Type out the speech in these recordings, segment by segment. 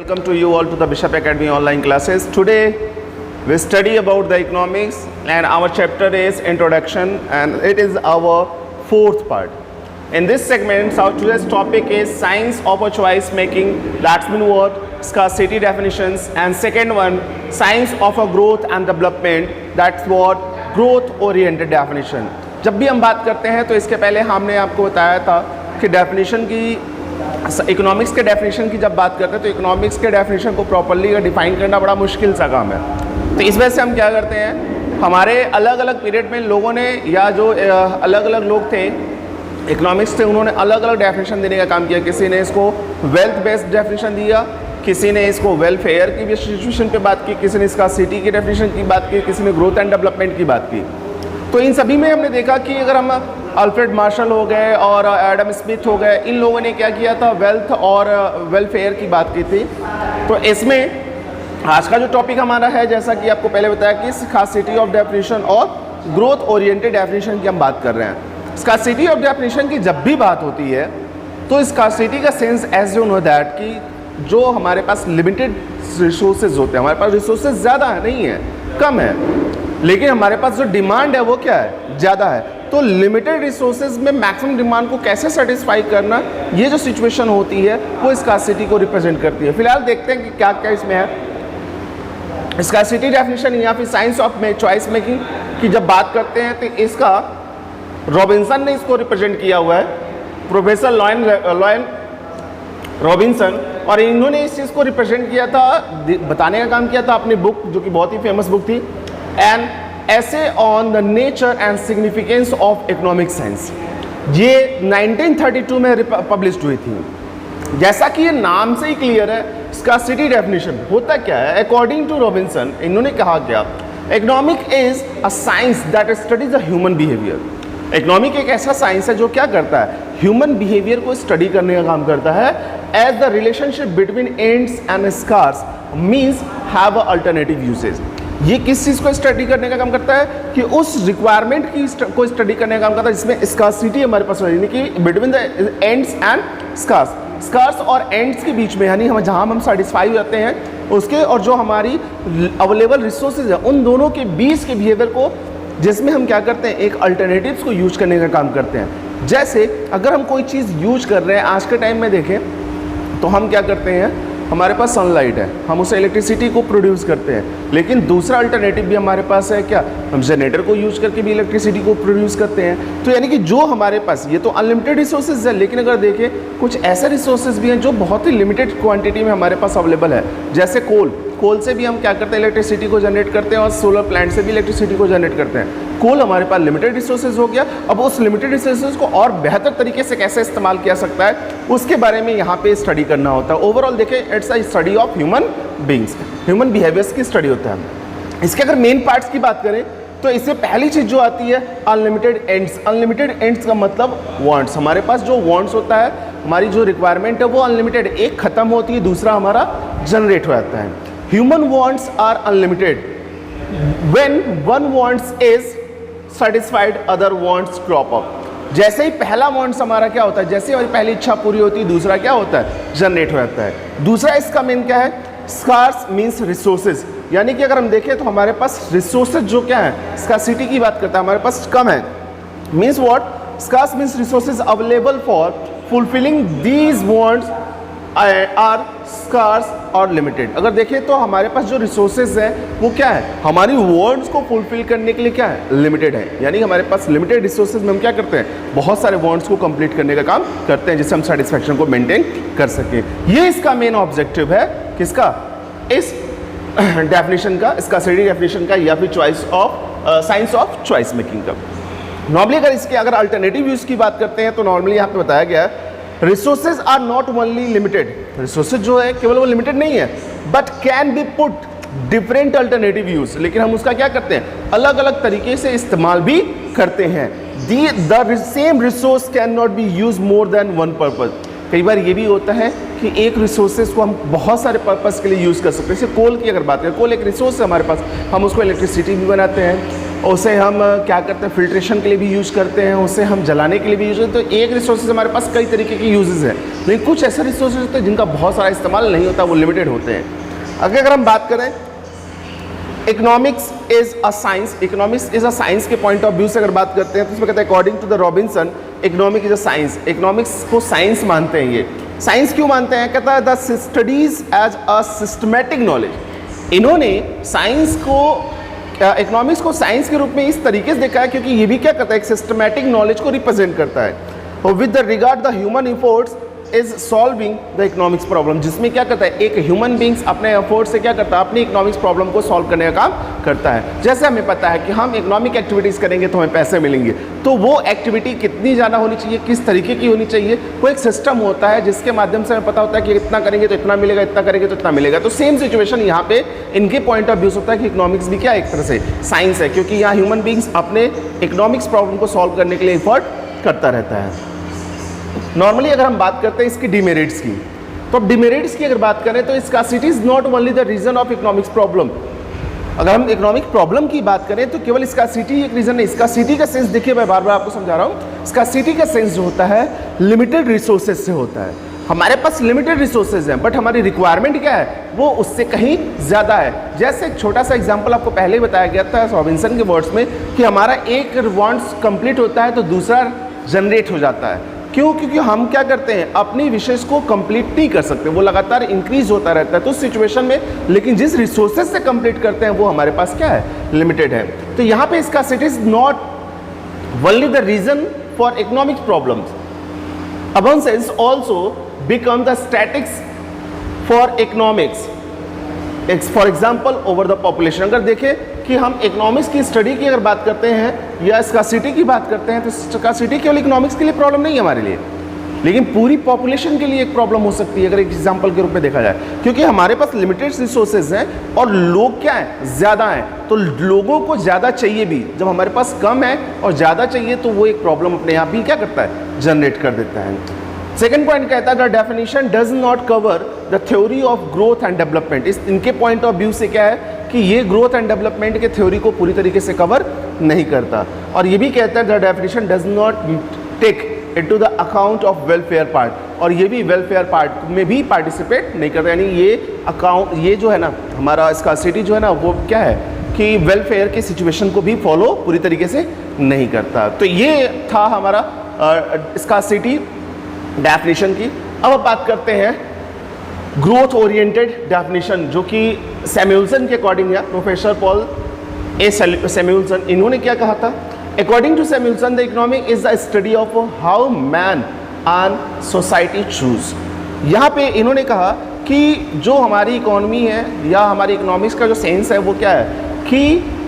Welcome to you all to the Bishop Academy online classes. Today we study about the economics and our chapter is introduction and it is our fourth part. In this segment our today's topic is science of a choice making, that's mean what, scarcity definitions, and second one science of a growth and development, that's what, growth oriented definition. जब भी हम बात करते हैं तो इसके पहले हमने आपको बताया था कि डेफिनेशन की इकोनॉमिक्स के डेफिनेशन की जब बात करते हैं तो इकोनॉमिक्स के डेफिनेशन को प्रॉपर्ली डिफाइन करना बड़ा मुश्किल सा काम है। तो इस वजह से हम क्या करते हैं, हमारे अलग अलग पीरियड में लोगों ने या जो अलग अलग लोग थे इकोनॉमिक्स थे उन्होंने अलग अलग डेफिनेशन देने का काम किया। किसी ने इसको वेल्थ बेस्ड डेफिनेशन दिया, किसी ने इसको वेलफेयर की भी सिचुएशन पे बात की, किसी ने इसका सिटी की डेफिनेशन की बात की, किसी ने ग्रोथ एंड डेवलपमेंट की बात की। तो इन सभी में हमने देखा कि अगर हम अल्फ्रेड मार्शल हो गए और एडम स्मिथ हो गए, इन लोगों ने क्या किया था, वेल्थ और वेलफेयर की बात की थी। तो इसमें आज का जो टॉपिक हमारा है, जैसा कि आपको पहले बताया कि स्कार्सिटी ऑफ डेफिनेशन और ग्रोथ ओरिएंटेड डेफिनेशन की हम बात कर रहे हैं। स्कार्सिटी ऑफ डेफिनेशन की जब भी बात होती है तो स्कार्सिटी का sense as you know that कि जो हमारे पास लिमिटेड रिसोर्सेज होते हैं, हमारे पास रिसोर्सेज ज़्यादा नहीं है, कम है, लेकिन हमारे पास जो डिमांड है वो क्या है, ज़्यादा है। तो लिमिटेड रिसोर्सेज में मैक्सिमम डिमांड को कैसे सेटिस्फाई करना, ये जो सिचुएशन होती है वो स्कार्सिटी को रिप्रेजेंट करती है। फिलहाल देखते हैं कि क्या क्या इसमें है। स्कार्सिटी डेफिनेशन या फिर साइंस ऑफ चॉइस मेकिंग की जब बात करते हैं तो इसका रॉबिन्सन ने इसको रिप्रेजेंट किया हुआ है, प्रोफेसर लॉयन रॉबिन्सन, और इन्होंने इस चीज़ को रिप्रेजेंट किया था, बताने का काम किया था अपनी बुक जो कि बहुत ही फेमस बुक थी, एन ऐसे on the nature and significance of economic science. ये 1932 में पब्लिश हुई थी। जैसा कि ये नाम से ही क्लियर है, स्कार्सिटी डेफिनेशन होता क्या है, अकॉर्डिंग टू रॉबिन्सन इन्होंने कहा क्या, economic is a science that studies the human behaviour. Economic एक ऐसा साइंस है जो क्या करता है, ह्यूमन बिहेवियर को स्टडी करने का काम करता है। As the relationship between ends and scarce means have a alternative usage. ये किस चीज़ को स्टडी करने का काम करता है कि उस रिक्वायरमेंट की को स्टडी करने का काम करता है जिसमें स्कार्सिटी हमारे पास यानी कि between the ends and scarce, scarce और एंड्स के बीच में, यानी हम जहाँ हम सेटिस्फाई हो जाते हैं उसके और जो हमारी अवेलेबल रिसोर्सेज है उन दोनों के बीच के बिहेवियर को, जिसमें हम क्या करते हैं, एक अल्टरनेटिव्स को यूज करने का काम करते हैं। जैसे अगर हम कोई चीज़ यूज कर रहे हैं आज के टाइम में देखें तो हम क्या करते हैं, हमारे पास सनलाइट है, हम उसे इलेक्ट्रिसिटी को प्रोड्यूस करते हैं, लेकिन दूसरा अल्टरनेटिव भी हमारे पास है क्या, हम जनरेटर को यूज करके भी इलेक्ट्रिसिटी को प्रोड्यूस करते हैं। तो यानी कि जो हमारे पास, ये तो अनलिमिटेड रिसोर्सेज है, लेकिन अगर देखें कुछ ऐसे रिसोर्सेज भी हैं जो बहुत ही लिमिटेड क्वांटिटी में हमारे पास अवेलेबल है। जैसे कोल से भी हम क्या करते हैं, इलेक्ट्रिसिटी को जनरेट करते हैं, और सोलर प्लांट से भी इलेक्ट्रिसिटी को जनरेट करते हैं। कोल हमारे पास लिमिटेड रिसोर्सेज हो गया, अब उस लिमिटेड रिसोर्सेज को और बेहतर तरीके से कैसे इस्तेमाल किया सकता है उसके बारे में यहाँ पे स्टडी करना होता है। ओवरऑल देखें, it's a study of human beings, human behaviours की स्टडी होता है। इसके अगर मेन पार्ट्स की बात करें तो इससे पहली चीज़ जो आती है अनलिमिटेड एंड्स। अनलिमिटेड एंड्स का मतलब वांट्स, हमारे पास जो वांट्स होता है, हमारी जो रिक्वायरमेंट है वो अनलिमिटेड, एक खत्म होती है दूसरा हमारा जनरेट हो जाता है। Human wants are unlimited, when one wants is satisfied other wants crop up. जैसे ही पहला वांट्स हमारा क्या होता है, जैसे हमारी पहली इच्छा पूरी होती है दूसरा क्या होता है, जनरेट हो जाता है। दूसरा इसका मेन क्या है, स्कार्स मीन्स रिसोर्सेज, यानी कि अगर हम देखें तो हमारे पास रिसोर्सेज जो क्या है, स्कार्सिटी की बात करता है, हमारे पास कम है, means what, scarce means resources available for fulfilling these wants are scarce और लिमिटेड। अगर देखें तो हमारे पास जो रिसोर्सेज हैं वो क्या है, हमारी वांट्स को फुलफिल करने के लिए क्या है, लिमिटेड है। यानी हमारे पास लिमिटेड रिसोर्सेज में हम क्या करते हैं, बहुत सारे वांट्स को कंप्लीट करने का काम करते हैं जिससे हम सेटिस्फैक्शन को मेंटेन कर सकें। ये इसका मेन ऑब्जेक्टिव है, किसका, इस डेफिनेशन का, स्कार्सिटी डेफिनेशन का या फिर choice of science of choice making का। नॉर्मली अगर इसके अगर अल्टरनेटिव यूज की बात करते हैं तो नॉर्मली यहाँ पे बताया गया है resources are not only limited, resources जो है केवल वो लिमिटेड नहीं है, but can be put different alternative use, लेकिन हम उसका क्या करते हैं, अलग अलग तरीके से इस्तेमाल भी करते हैं। The same resource can not be use more than one purpose. कई बार ये भी होता है कि एक रिसोर्सेज को हम बहुत सारे पर्पस के लिए यूज़ कर सकते हैं। जैसे कोल की अगर बात करें, कोल एक रिसोर्स है हमारे पास, हम उसको इलेक्ट्रिसिटी भी बनाते हैं, उसे हम क्या करते हैं, फिल्ट्रेशन के लिए भी यूज़ करते हैं, उसे हम जलाने के लिए भी यूज़ करते हैं। तो एक रिसोर्सेज हमारे पास कई तरीके के यूजेस हैं, लेकिन कुछ ऐसे रिसोर्सेज होते हैं जिनका बहुत सारा इस्तेमाल नहीं होता, वो लिमिटेड होते हैं। अगर हम बात करें economics is a science, economics is a science के पॉइंट ऑफ व्यू से अगर बात करते हैं तो इसमें कहते हैं according to the Robinson economic is a science. Economics को साइंस मानते हैं। ये साइंस क्यों मानते हैं? कहता है the studies as a systematic knowledge. इन्होंने साइंस को, इकोनॉमिक्स को साइंस के रूप में इस तरीके से देखा है क्योंकि ये भी क्या करता है, एक सिस्टमैटिक नॉलेज को रिप्रेजेंट करता है। और with the regard the human efforts is solving the economics problem, जिसमें क्या करता है, एक ह्यूमन बींग्स अपने एफर्ट से क्या करता है, अपनी इकोनॉमिक्स प्रॉब्लम को सॉल्व करने का काम करता है। जैसे हमें पता है कि हम इकोनॉमिक एक्टिविटीज़ करेंगे तो हमें पैसे मिलेंगे, तो वो एक्टिविटी कितनी ज़्यादा होनी चाहिए, किस तरीके की होनी चाहिए, वो एक सिस्टम होता है जिसके माध्यम से हमें पता होता है कि इतना करेंगे तो इतना मिलेगा, इतना करेंगे तो इतना मिलेगा। तो सेम सिचुएशन यहाँ पे इनके पॉइंट ऑफ व्यू से होता है कि इकोनॉमिक्स भी क्या एक तरह से साइंस है, क्योंकि यहाँ ह्यूमन बींग्स अपने इकोनॉमिक्स प्रॉब्लम को सॉल्व करने के लिए एफर्ट करता रहता है। नॉर्मली अगर हम बात करते हैं इसकी डिमेरिट्स की, तो अब डिमेरिट्स की अगर बात करें तो scarcity is not only the reason of economics problem. अगर हम इकोनॉमिक प्रॉब्लम की बात करें तो केवल स्कार्सिटी एक रीजन नहीं। स्कार्सिटी का सेंस देखिए, मैं बार बार आपको समझा रहा हूँ, स्कार्सिटी का सेंस जो होता है लिमिटेड रिसोर्सेज से होता है। हमारे पास लिमिटेड रिसोर्सेज हैं बट हमारी रिक्वायरमेंट क्या है, वो उससे कहीं ज़्यादा है। जैसे एक छोटा सा एग्जांपल आपको पहले ही बताया गया था रॉबिन्सन के वर्ड्स में कि हमारा एक वांट्स कंप्लीट होता है तो दूसरा जनरेट हो जाता है। क्यों? क्योंकि हम क्या करते हैं, अपनी विशेष को कंप्लीट नहीं कर सकते, वो लगातार इंक्रीज होता रहता है। तो उस सिचुएशन में लेकिन जिस रिसोर्सेज से कंप्लीट करते हैं वो हमारे पास क्या है, लिमिटेड है। तो यहाँ पे इसका city is not only the reason for economic problems, abundance also become the statics for economics. For example over the population. अगर देखें कि हम इकोनॉमिक्स की स्टडी की अगर बात करते हैं या स्कार्सिटी की बात करते हैं तो स्कार्सिटी केवल इकोनॉमिक्स के लिए प्रॉब्लम नहीं है हमारे लिए, लेकिन पूरी पॉपुलेशन के लिए एक प्रॉब्लम हो सकती है अगर एक एग्जाम्पल के रूप में देखा जाए, क्योंकि हमारे पास लिमिटेड रिसोर्सेज हैं और लोग क्या हैं, ज़्यादा हैं। तो लोगों को ज़्यादा चाहिए भी, जब हमारे पास कम है और ज़्यादा चाहिए तो वो एक प्रॉब्लम अपने आप ही क्या करता है, जनरेट कर देता है। सेकेंड पॉइंट कहता है the definition does not cover the theory of growth and development. इस इनके पॉइंट ऑफ व्यू से क्या है कि ये ग्रोथ एंड डेवलपमेंट के थ्योरी को पूरी तरीके से कवर नहीं करता। और ये भी कहता है the definition does not take into the account of welfare part, और ये भी वेलफेयर पार्ट में भी पार्टिसिपेट नहीं करता। यानी ये अकाउंट, ये जो है ना हमारा स्कार्सिटी जो है ना, वो क्या है कि वेलफेयर की सिचुएशन को भी फॉलो पूरी तरीके से नहीं करता। तो ये था हमारा स्कार्सिटी डेफिनेशन की। अब बात करते हैं ग्रोथ ओरिएंटेड डेफिनेशन, जो कि सैमुएल्सन के अकॉर्डिंग है, प्रोफेसर पॉल ए सैमुएल्सन, इन्होंने क्या कहा था, according to Samuelson the economic is the study of how man and society choose. यहाँ पे इन्होंने कहा कि जो हमारी इकोनॉमी है या हमारी इकोनॉमिक्स का जो सेंस है वो क्या है कि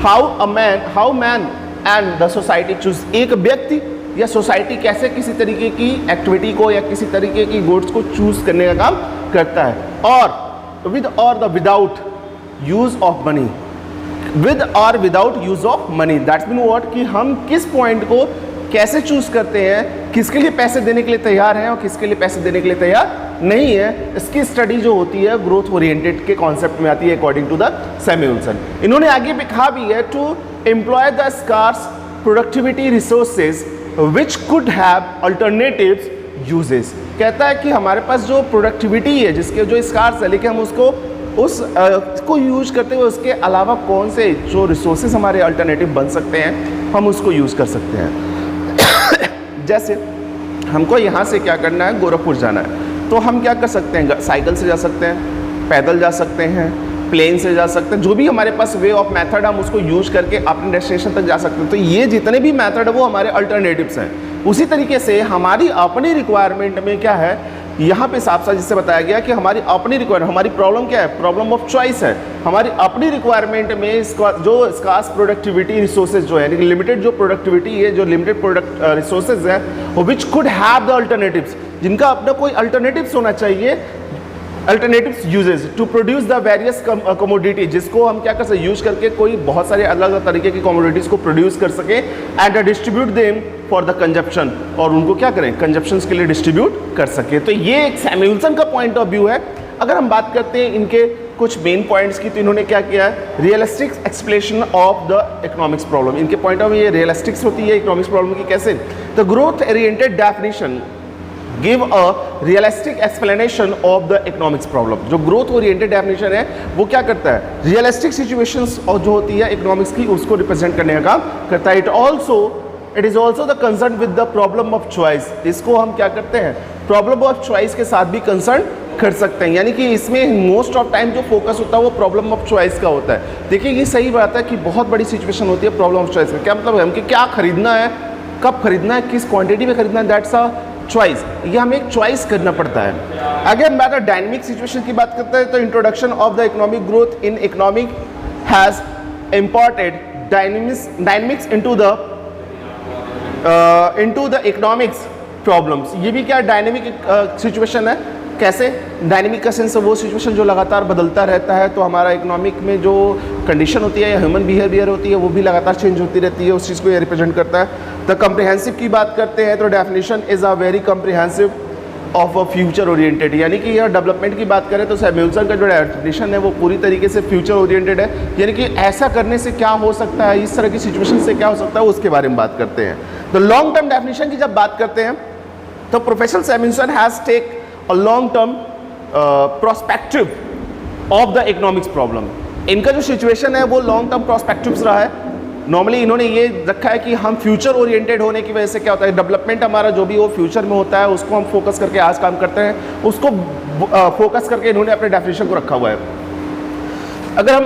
how man and the society choose, एक व्यक्ति या सोसाइटी कैसे किसी तरीके की एक्टिविटी को या किसी तरीके की गुड्स को चूज करने का काम करता है, और विद और the without use of money, with और without use of money. That's mean what, कि हम किस पॉइंट को कैसे चूज करते हैं, किसके लिए पैसे देने के लिए तैयार हैं और किसके लिए पैसे देने के लिए तैयार नहीं है। इसकी स्टडी जो होती है ग्रोथ ओरिएंटेड के कॉन्सेप्ट में आती है अकॉर्डिंग टू द सैमुएल्सन। इन्होंने आगे भी कहा भी है to employ the scarce productivity resources which could have alternatives usages. कहता है कि हमारे पास जो प्रोडक्टिविटी है, जिसके जो स्कार्स है, लेकिन हम उसको यूज करते हुए उसके अलावा कौन से जो रिसोर्सेज हमारे अल्टरनेटिव बन सकते हैं, हम उसको यूज़ कर सकते हैं। जैसे हमको यहाँ से क्या करना है, गोरखपुर जाना है, तो हम क्या कर सकते हैं, साइकिल से जा सकते हैं, पैदल जा सकते हैं, प्लेन से जा सकते हैं, जो भी हमारे पास वे ऑफ मेथड हम उसको यूज करके अपने डेस्टिनेशन तक जा सकते हैं। तो ये जितने भी मेथड है वो हमारे अल्टरनेटिव्स हैं। उसी तरीके से हमारी अपनी रिक्वायरमेंट में क्या है, यहाँ पे साफ साफ जिससे बताया गया कि हमारी अपनी रिक्वायरमेंट, हमारी प्रॉब्लम क्या है, प्रॉब्लम ऑफ चॉइस है। हमारी अपनी रिक्वायरमेंट में जो स्कार्स प्रोडक्टिविटी रिसोर्सेज जो है, यानी लिमिटेड जो प्रोडक्टिविटी है, जो लिमिटेड प्रोडक्ट रिसोर्सेज है, which could have the alternatives, जिनका अपना कोई अल्टरनेटिव्स होना चाहिए, alternatives usages to produce the various commodity, जिसको हम क्या कर सकते यूज करके कोई बहुत सारे अलग अलग तरीके की कमोडिटीज को प्रोड्यूस कर सके and distribute them for the consumption, और उनको क्या करें, कंजप्शन के लिए डिस्ट्रीब्यूट कर सके। तो ये एक सैमुएल्सन का पॉइंट ऑफ व्यू है। अगर हम बात करते हैं इनके कुछ मेन पॉइंट्स की, तो इन्होंने क्या किया है, realistic explanation of the economics problem. इनके पॉइंट ऑफ व्यू ये रियलिस्टिक्स होती है इकोनॉमिक्स प्रॉब्लम की। कैसे? The growth oriented definition give a realistic explanation of the economics problem. जो ग्रोथ ओरिएंटेड डेफिनेशन है वो क्या करता है, रियलिस्टिक सिचुएशंस और जो होती है इकोनॉमिक्स की उसको रिप्रेजेंट करने का काम करता है। It is also the concern with the problem of choice. इसको हम क्या करते हैं, प्रॉब्लम ऑफ चॉइस के साथ भी कंसर्न कर सकते हैं, यानी कि इसमें मोस्ट ऑफ टाइम जो फोकस होता है वो प्रॉब्लम ऑफ चॉइस का होता है। देखिए ये सही बात है कि बहुत बड़ी सिचुएशन होती है प्रॉब्लम ऑफ चॉइस में। क्या मतलब है, हमको क्या खरीदना है, कब खरीदना है, किस क्वांटिटी में खरीदना है, दैट्स अ चॉइस। ये हमें एक चॉइस करना पड़ता है। अगर हम बात डायनेमिक सिचुएशन की बात करते हैं तो introduction of the economic growth in economic has imported dynamics into the economics problems. ये भी क्या डायनेमिक सिचुएशन है। कैसे? डायनेमिक का सेंस वो सिचुएशन जो लगातार बदलता रहता है, तो हमारा इकोनॉमिक में जो कंडीशन होती है या ह्यूमन बिहेवियर होती है वो भी लगातार चेंज होती रहती है, उस चीज़ को ये रिप्रेजेंट करता है। द कम्प्रिहेंसिव की बात करते हैं तो definition is a very comprehensive of a future oriented, यानी कि यह डेवलपमेंट की बात करें तो सैमुअल्सन का जो डेफिनेशन है वो पूरी तरीके से फ्यूचर ओरिएंटेड है, यानी कि ऐसा करने से क्या हो सकता है, इस तरह की सिचुएशन से क्या हो सकता है उसके बारे में बात करते हैं। तो लॉन्ग टर्म डेफिनेशन की जब बात करते हैं तो professor Samuelson has take a long term prospective of the economics problem. इनका जो सिचुएशन है वो लॉन्ग टर्म प्रोस्पेक्टिव्स रहा है। नॉर्मली इन्होंने ये रखा है कि हम फ्यूचर ओरिएंटेड होने की वजह से क्या होता है, डेवलपमेंट हमारा जो भी वो फ्यूचर में होता है उसको हम फोकस करके आज काम करते हैं, उसको फोकस करके इन्होंने अपने डेफिनेशन को रखा हुआ है। अगर हम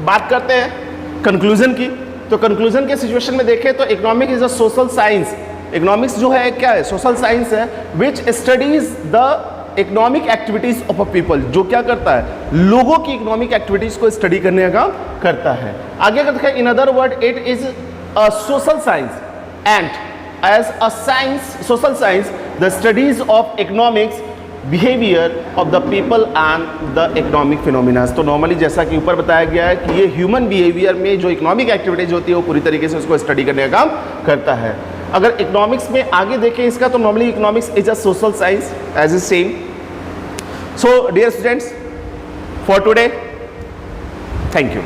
बात करते हैं कंक्लूजन की, तो कंक्लूजन के सिचुएशन में देखें तो economic is a social science. Economics जो है क्या है, सोशल साइंस है which studies the economic activities of a people, जो क्या करता है, लोगों की इकोनॉमिक एक्टिविटीज को स्टडी करने का काम करता है। आगे करते हैं, in other word it is a social science and as a science, social science the studies of economics behaviour of the people and the economic phenomena. तो नॉर्मली जैसा कि ऊपर बताया गया है कि ये ह्यूमन बिहेवियर में जो इकोनॉमिक एक्टिविटीज होती है वो पूरी तरीके से उसको स्टडी करने का काम करता है। अगर इकोनॉमिक्स में आगे देखें इसका, तो normally economics is a social science as is same. So dear students, for today, thank you.